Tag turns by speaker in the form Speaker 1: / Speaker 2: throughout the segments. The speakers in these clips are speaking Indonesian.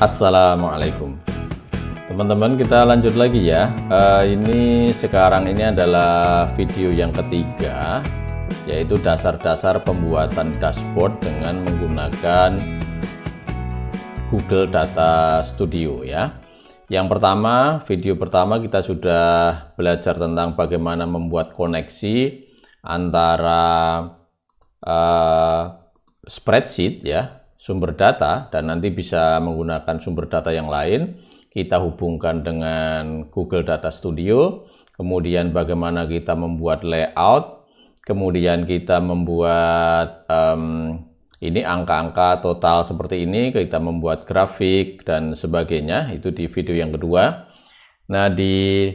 Speaker 1: Assalamualaikum teman-teman, kita lanjut lagi ya. Sekarang ini adalah video yang ketiga, yaitu dasar-dasar pembuatan dashboard dengan menggunakan Google Data Studio ya. Yang pertama, video pertama kita sudah belajar tentang bagaimana membuat koneksi antara spreadsheet ya, sumber data, dan nanti bisa menggunakan sumber data yang lain. Kita hubungkan dengan Google Data Studio, kemudian bagaimana kita membuat layout, kemudian kita membuat ini angka-angka total seperti ini, kita membuat grafik dan sebagainya. Itu di video yang kedua. Nah, di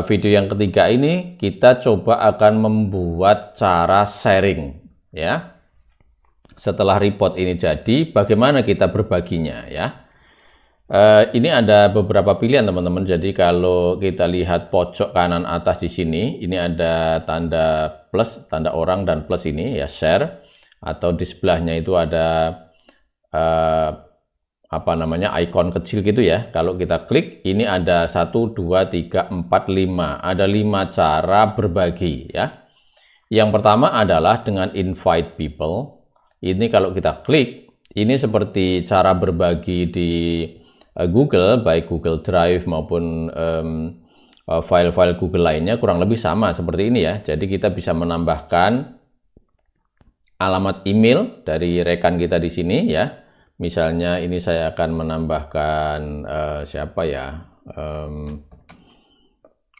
Speaker 1: video yang ketiga ini kita coba akan membuat cara sharing ya. Setelah report ini jadi, bagaimana kita berbaginya ya. Ini ada beberapa pilihan teman-teman. Jadi kalau kita lihat pojok kanan atas di sini, ini ada tanda plus, tanda orang dan plus ini ya, share. Atau di sebelahnya itu ada ikon kecil gitu ya. Kalau kita klik, ini ada 1, 2, 3, 4, 5. Ada 5 cara berbagi ya. Yang pertama adalah dengan invite people. Ini kalau kita klik, ini seperti cara berbagi di Google, baik Google Drive maupun file-file Google lainnya, kurang lebih sama seperti ini ya. Jadi kita bisa menambahkan alamat email dari rekan kita di sini ya. Misalnya ini saya akan menambahkan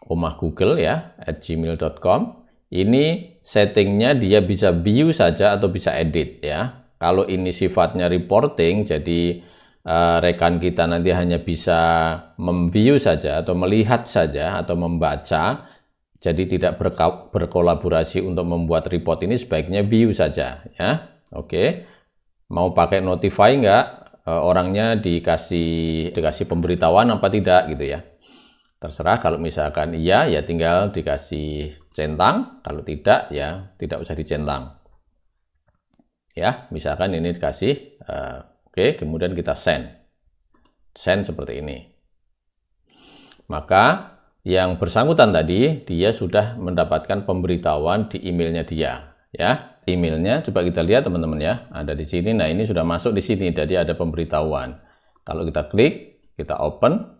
Speaker 1: Omah Google ya, @gmail.com. Ini settingnya dia bisa view saja atau bisa edit ya. Kalau ini sifatnya reporting, jadi rekan kita nanti hanya bisa memview saja atau melihat saja atau membaca, jadi tidak berkolaborasi untuk membuat report. Ini sebaiknya view saja ya. Oke, mau pakai notify nggak, orangnya dikasih pemberitahuan apa tidak gitu ya. Terserah. Kalau misalkan iya ya tinggal dikasih centang, kalau tidak ya tidak usah dicentang ya. Misalkan ini dikasih oke, kemudian kita send seperti ini. Maka yang bersangkutan tadi dia sudah mendapatkan pemberitahuan di emailnya dia ya. Emailnya coba kita lihat teman-teman ya, ada di sini. Nah, ini sudah masuk di sini, jadi ada pemberitahuan. Kalau kita klik, kita open,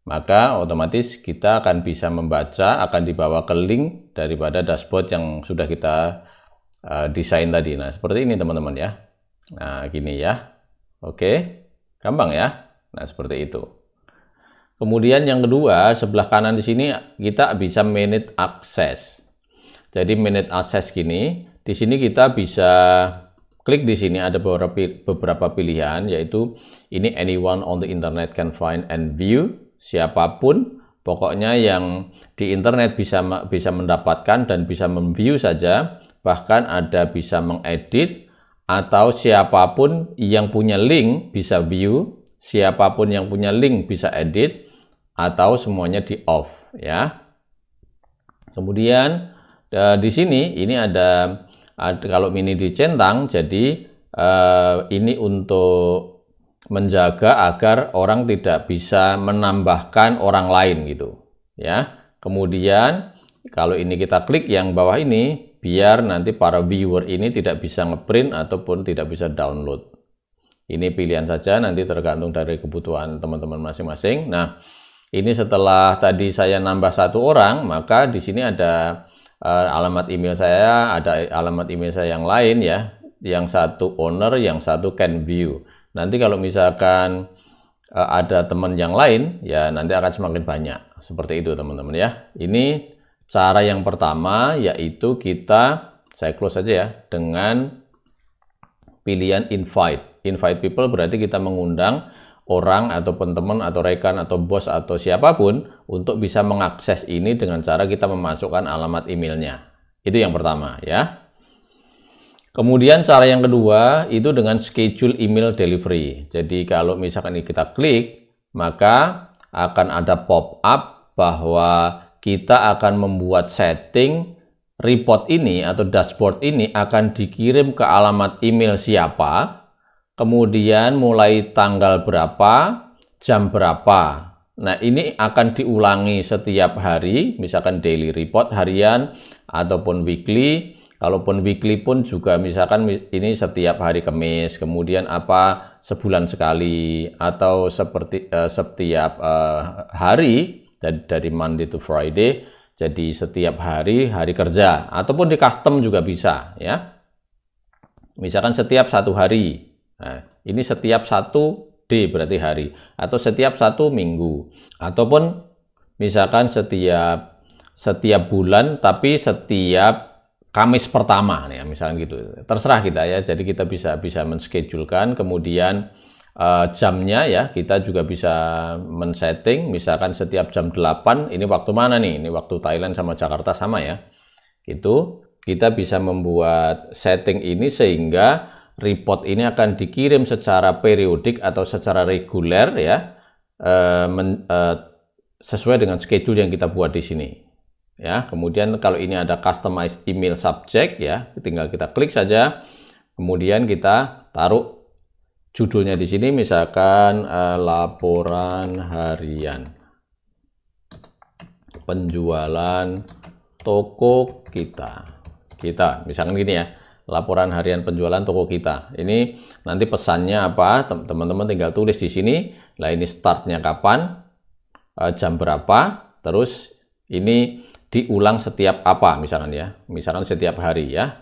Speaker 1: maka otomatis kita akan bisa membaca, akan dibawa ke link daripada dashboard yang sudah kita desain tadi. Nah, seperti ini teman-teman ya. Nah, gini ya. Oke, gampang ya. Nah, seperti itu. Kemudian yang kedua, sebelah kanan di sini kita bisa manage access. Jadi manage access gini, di sini kita bisa klik di sini, ada beberapa pilihan, yaitu ini anyone on the internet can find and view. Siapapun, pokoknya yang di internet bisa mendapatkan dan bisa memview saja, bahkan ada bisa mengedit, atau siapapun yang punya link bisa view, siapapun yang punya link bisa edit, atau semuanya di off ya. Kemudian di sini ini ada kalau ini dicentang, jadi ini untuk menjaga agar orang tidak bisa menambahkan orang lain gitu ya. Kemudian kalau ini kita klik yang bawah ini, biar nanti para viewer ini tidak bisa ngeprint ataupun tidak bisa download. Ini pilihan saja, nanti tergantung dari kebutuhan teman-teman masing-masing. Nah, ini setelah tadi saya nambah 1 orang, maka di sini ada alamat email saya, ada alamat email saya yang lain ya. Yang satu owner, yang satu can view. Nanti kalau misalkan ada teman yang lain, ya nanti akan semakin banyak. Seperti itu teman-teman ya. Ini cara yang pertama, yaitu saya close saja ya, dengan pilihan invite. Invite people berarti kita mengundang orang ataupun teman atau rekan atau bos atau siapapun untuk bisa mengakses ini dengan cara kita memasukkan alamat emailnya. Itu yang pertama ya. Kemudian cara yang kedua itu dengan schedule email delivery. Jadi kalau misalkan ini kita klik, maka akan ada pop-up bahwa kita akan membuat setting report ini atau dashboard ini akan dikirim ke alamat email siapa, kemudian mulai tanggal berapa, jam berapa. Nah, ini akan diulangi setiap hari, misalkan daily report harian ataupun weekly. Kalaupun weekly pun juga misalkan ini setiap hari Kamis, kemudian apa sebulan sekali atau seperti setiap hari dari Monday to Friday. Jadi setiap hari kerja ataupun di custom juga bisa ya. Misalkan setiap 1 hari. Nah, ini setiap 1 D berarti hari, atau setiap 1 minggu, ataupun misalkan setiap bulan tapi setiap Kamis pertama nih, misalkan gitu. Terserah kita ya. Jadi kita bisa menschedulekan, kemudian jamnya ya kita juga bisa men-setting, misalkan setiap jam 8 ini waktu mana nih? Ini waktu Thailand sama Jakarta sama ya. Itu kita bisa membuat setting ini sehingga report ini akan dikirim secara periodik atau secara reguler ya, sesuai dengan schedule yang kita buat di sini. Ya, kemudian kalau ini ada customize email subject ya, tinggal kita klik saja. Kemudian kita taruh judulnya di sini, misalkan laporan harian penjualan toko kita. Misalkan gini ya. Laporan harian penjualan toko kita. Ini nanti pesannya apa? Teman-teman tinggal tulis di sini. Lah ini startnya kapan, jam berapa, terus ini diulang setiap apa misalkan ya. Misalkan setiap hari ya.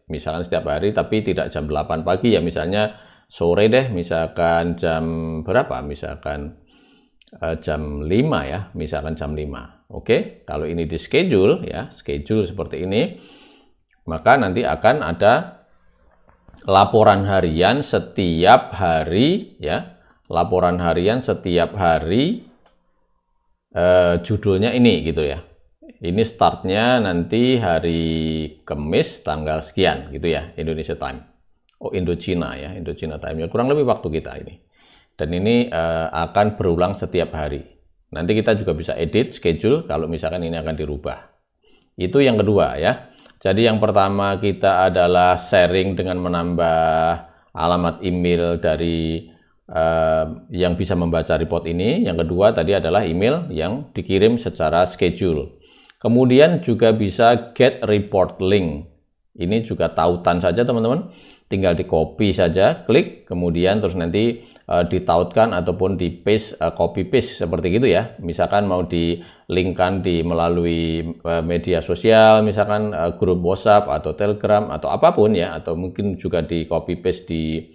Speaker 1: Misalkan setiap hari tapi tidak jam 8 pagi ya, misalnya sore deh, misalkan jam berapa? Misalkan jam 5 ya, misalkan jam 5. Oke, kalau ini di schedule ya, schedule seperti ini. Maka nanti akan ada laporan harian setiap hari ya, laporan harian setiap hari, judulnya ini gitu ya. Ini startnya nanti hari Kamis tanggal sekian gitu ya, Indonesia time. Oh, Indochina ya, Indochina time ya, kurang lebih waktu kita ini. Dan ini akan berulang setiap hari. Nanti kita juga bisa edit schedule kalau misalkan ini akan dirubah. Itu yang kedua ya. Jadi yang pertama kita adalah sharing dengan menambah alamat email dari yang bisa membaca report ini. Yang kedua tadi adalah email yang dikirim secara schedule. Kemudian juga bisa get report link. Ini juga tautan saja teman-teman. Tinggal di copy saja, klik, kemudian terus nanti ditautkan ataupun di paste, copy paste seperti gitu ya. Misalkan mau di-linkkan melalui media sosial, misalkan grup WhatsApp atau Telegram atau apapun ya, atau mungkin juga di copy paste di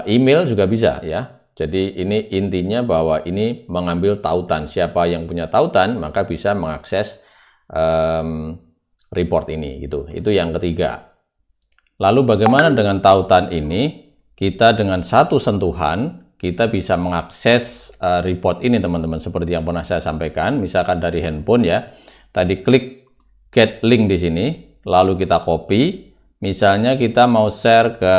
Speaker 1: email juga bisa ya. Jadi ini intinya bahwa ini mengambil tautan. Siapa yang punya tautan maka bisa mengakses report ini gitu. Itu yang ketiga. Lalu bagaimana dengan tautan ini? Kita dengan satu sentuhan kita bisa mengakses report ini teman-teman, seperti yang pernah saya sampaikan. Misalkan dari handphone ya, tadi klik get link di sini, lalu kita copy. Misalnya kita mau share ke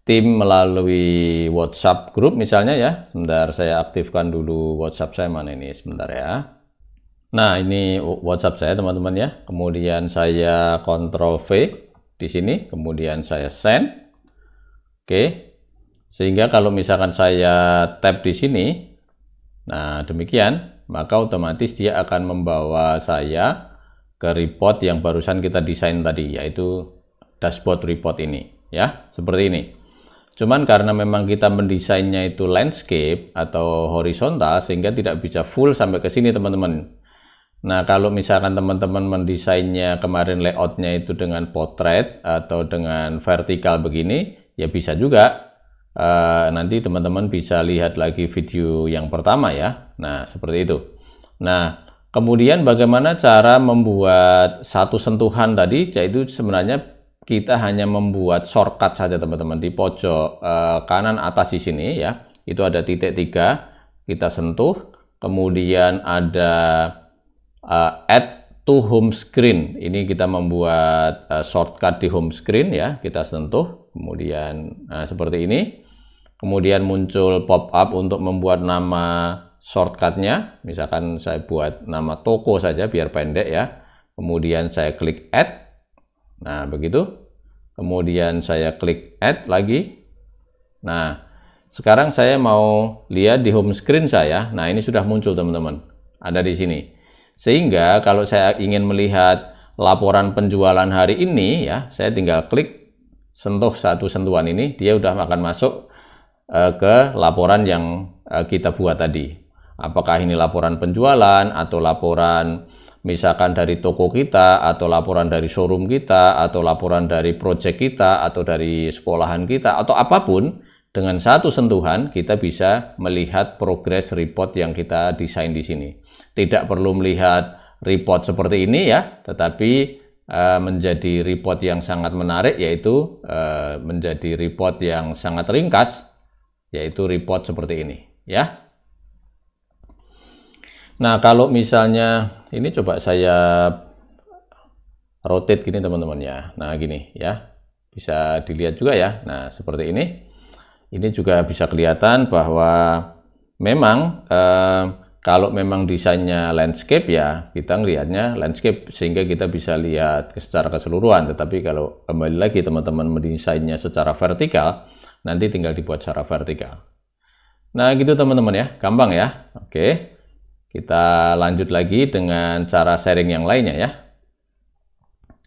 Speaker 1: tim melalui WhatsApp group misalnya ya. Sebentar saya aktifkan dulu WhatsApp saya, mana ini sebentar ya. Nah ini WhatsApp saya teman-teman ya. Kemudian saya Ctrl V di sini, kemudian saya send. Oke, sehingga kalau misalkan saya tap di sini, nah demikian, maka otomatis dia akan membawa saya ke report yang barusan kita desain tadi, yaitu dashboard report ini, ya, seperti ini. Cuman karena memang kita mendesainnya itu landscape atau horizontal, sehingga tidak bisa full sampai ke sini teman-teman. Nah, kalau misalkan teman-teman mendesainnya kemarin layoutnya itu dengan portrait atau dengan vertikal begini, ya bisa juga. Nanti teman-teman bisa lihat lagi video yang pertama ya. Nah, seperti itu. Nah, kemudian bagaimana cara membuat satu sentuhan tadi, yaitu sebenarnya kita hanya membuat shortcut saja teman-teman. Di pojok kanan atas di sini ya, itu ada titik 3, kita sentuh, kemudian ada add to home screen. Ini kita membuat shortcut di home screen ya, kita sentuh, kemudian seperti ini. Kemudian muncul pop up untuk membuat nama shortcutnya. Misalkan saya buat nama toko saja biar pendek ya. Kemudian saya klik add. Nah begitu. Kemudian saya klik add lagi. Nah, sekarang saya mau lihat di home screen saya. Nah, ini sudah muncul teman-teman. Ada di sini. Sehingga kalau saya ingin melihat laporan penjualan hari ini ya, saya tinggal klik sentuh satu sentuhan ini, dia udah akan masuk ke laporan yang kita buat tadi. Apakah ini laporan penjualan atau laporan misalkan dari toko kita, atau laporan dari showroom kita, atau laporan dari project kita, atau dari sekolahan kita, atau apapun, dengan satu sentuhan kita bisa melihat progress report yang kita desain di sini. Tidak perlu melihat report seperti ini ya, tetapi menjadi report yang sangat menarik, yaitu menjadi report yang sangat ringkas, yaitu report seperti ini ya. Nah, kalau misalnya ini coba saya rotate gini teman-teman ya. Nah, gini ya. Bisa dilihat juga ya. Nah, seperti ini. Ini juga bisa kelihatan bahwa memang kalau memang desainnya landscape ya, kita ngelihatnya landscape sehingga kita bisa lihat secara keseluruhan. Tetapi kalau kembali lagi teman-teman mendesainnya secara vertikal, nanti tinggal dibuat secara vertikal. Nah, gitu teman-teman ya. Gampang ya. Oke. Kita lanjut lagi dengan cara sharing yang lainnya ya.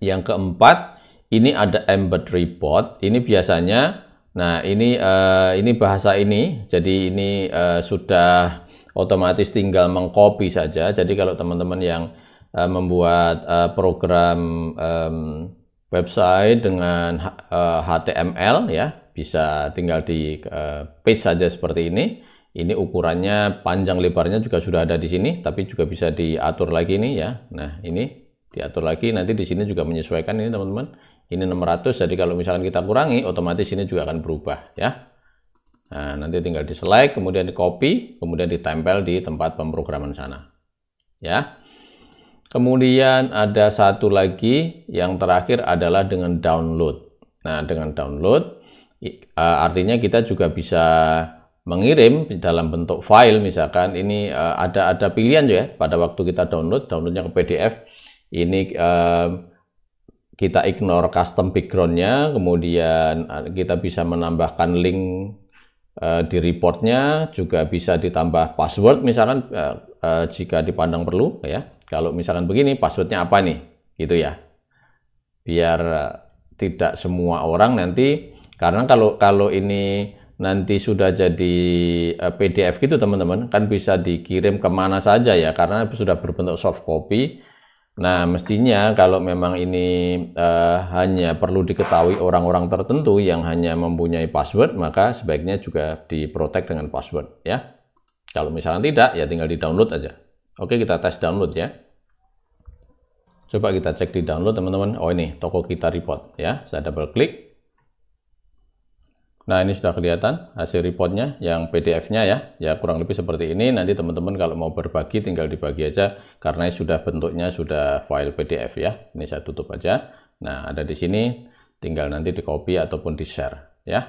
Speaker 1: Yang keempat, ini ada embed report. Ini biasanya, nah ini bahasa ini, jadi ini sudah otomatis tinggal mengcopy saja. Jadi kalau teman-teman yang membuat program website dengan HTML ya, bisa tinggal di paste saja seperti ini. Ini ukurannya panjang lebarnya juga sudah ada di sini, tapi juga bisa diatur lagi nih ya. Nah, ini diatur lagi, nanti di sini juga menyesuaikan ini teman-teman. Ini 600, jadi kalau misalkan kita kurangi, otomatis ini juga akan berubah ya. Nah, nanti tinggal di select, kemudian di copy, kemudian ditempel di tempat pemrograman sana. Ya. Kemudian ada satu lagi, yang terakhir adalah dengan download. Nah, dengan download, artinya kita juga bisa mengirim dalam bentuk file, misalkan ini ada pilihan ya pada waktu kita downloadnya ke PDF. Ini kita ignore custom backgroundnya, kemudian kita bisa menambahkan link di reportnya, juga bisa ditambah password misalkan jika dipandang perlu ya. Kalau misalkan begini, passwordnya apa nih gitu ya, biar tidak semua orang nanti, karena kalau ini nanti sudah jadi PDF gitu teman-teman, kan bisa dikirim kemana saja ya, karena sudah berbentuk soft copy. Nah, mestinya kalau memang ini hanya perlu diketahui orang-orang tertentu yang hanya mempunyai password, maka sebaiknya juga diprotect dengan password ya. Kalau misalnya tidak, ya tinggal di-download aja. Oke, kita tes download ya. Coba kita cek di download teman-teman. Oh, ini toko kita report ya. Saya double klik. Nah, ini sudah kelihatan hasil reportnya yang PDF-nya ya. Ya, kurang lebih seperti ini. Nanti teman-teman kalau mau berbagi tinggal dibagi aja, karena sudah bentuknya sudah file PDF ya. Ini saya tutup aja. Nah, ada di sini, tinggal nanti di copy ataupun di share ya.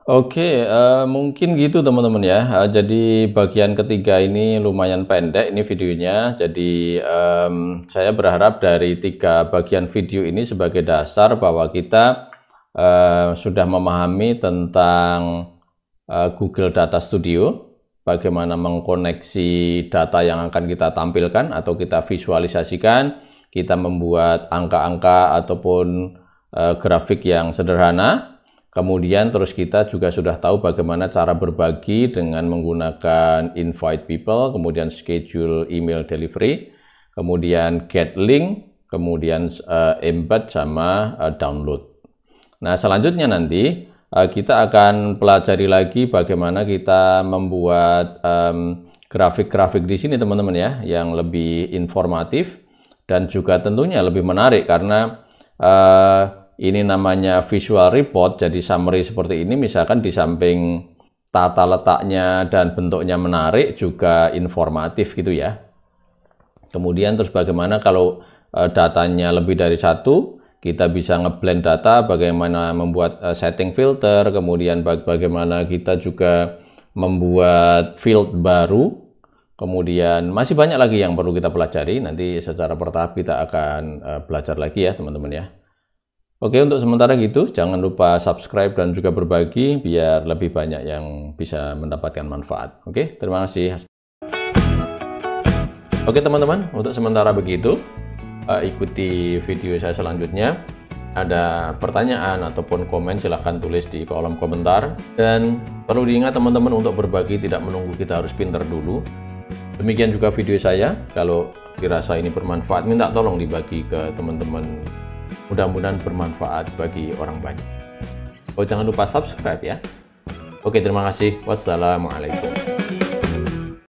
Speaker 1: Oke, mungkin gitu teman-teman ya. Jadi bagian ketiga ini lumayan pendek ini videonya. Jadi saya berharap dari 3 bagian video ini sebagai dasar bahwa kita sudah memahami tentang Google Data Studio, bagaimana mengkoneksi data yang akan kita tampilkan atau kita visualisasikan, kita membuat angka-angka ataupun grafik yang sederhana. Kemudian terus kita juga sudah tahu bagaimana cara berbagi dengan menggunakan invite people, kemudian schedule email delivery, kemudian get link, kemudian embed sama download. Nah, selanjutnya nanti kita akan pelajari lagi bagaimana kita membuat grafik-grafik di sini teman-teman ya, yang lebih informatif dan juga tentunya lebih menarik, karena ini namanya visual report. Jadi summary seperti ini, misalkan di samping tata letaknya dan bentuknya menarik, juga informatif gitu ya. Kemudian terus bagaimana kalau datanya lebih dari satu, kita bisa ngeblend data, bagaimana membuat setting filter, kemudian bagaimana kita juga membuat field baru. Kemudian masih banyak lagi yang perlu kita pelajari. Nanti secara bertahap kita akan belajar lagi ya teman-teman ya. Oke, untuk sementara gitu, jangan lupa subscribe dan juga berbagi biar lebih banyak yang bisa mendapatkan manfaat. Oke, terima kasih. Oke teman-teman, untuk sementara begitu, ikuti video saya selanjutnya. Ada pertanyaan ataupun komen silahkan tulis di kolom komentar. Dan perlu diingat teman-teman, untuk berbagi tidak menunggu kita harus pinter dulu. Demikian juga video saya, kalau dirasa ini bermanfaat, minta tolong dibagi ke teman-teman. Mudah-mudahan bermanfaat bagi orang banyak. Oh, jangan lupa subscribe ya. Oke, terima kasih. Wassalamualaikum.